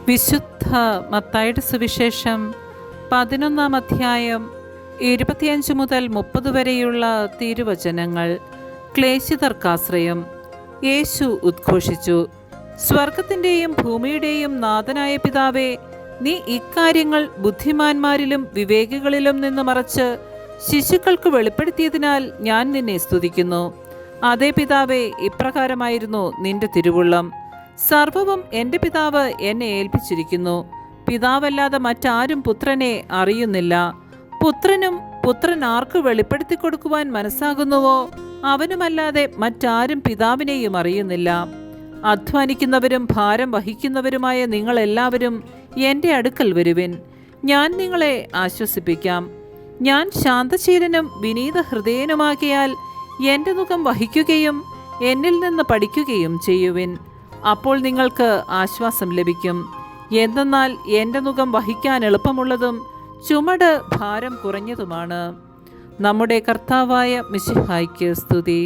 വിശുദ്ധ മത്തായിയുടെ സുവിശേഷം 11-ാം അധ്യായം 25 മുതൽ 30 വരെയുള്ള തിരുവചനങ്ങൾ. ക്ലേശിതർക്കാശ്രയം. യേശു ഉദ്ഘോഷിച്ചു, സ്വർഗത്തിൻ്റെയും ഭൂമിയുടെയും നാഥനായ പിതാവേ, നീ ഇക്കാര്യങ്ങൾ ബുദ്ധിമാന്മാരിലും വിവേകികളിലും നിന്ന് മറച്ച് ശിശുക്കൾക്ക് വെളിപ്പെടുത്തിയതിനാൽ ഞാൻ നിന്നെ സ്തുതിക്കുന്നു. അതേ പിതാവേ, ഇപ്രകാരമായിരുന്നു നിന്റെ തിരുവുള്ളം. സർവവും എൻ്റെ പിതാവ് എന്നെ ഏൽപ്പിച്ചിരിക്കുന്നു. പിതാവല്ലാതെ മറ്റാരും പുത്രനെ അറിയുന്നില്ല. പുത്രനും പുത്രൻ ആർക്ക് വെളിപ്പെടുത്തി കൊടുക്കുവാൻ മനസ്സാകുന്നുവോ അവനുമല്ലാതെ മറ്റാരും പിതാവിനെയും അറിയുന്നില്ല. അധ്വാനിക്കുന്നവരും ഭാരം വഹിക്കുന്നവരുമായ നിങ്ങളെല്ലാവരും എൻ്റെ അടുക്കൽ വരുവിൻ, ഞാൻ നിങ്ങളെ ആശ്വസിപ്പിക്കാം. ഞാൻ ശാന്തശീലനും വിനീത ഹൃദയനുമാകിയാൽ എൻ്റെ നുകം വഹിക്കുകയും എന്നിൽ നിന്ന് പഠിക്കുകയും ചെയ്യുവിൻ. അപ്പോൾ നിങ്ങൾക്ക് ആശ്വാസം ലഭിക്കും. എന്തെന്നാൽ എൻ്റെ നുകം വഹിക്കാൻ എളുപ്പമുള്ളതും ചുമട് ഭാരം കുറഞ്ഞതുമാണ്. നമ്മുടെ കർത്താവായ മിശിഹായ്ക്ക് സ്തുതി.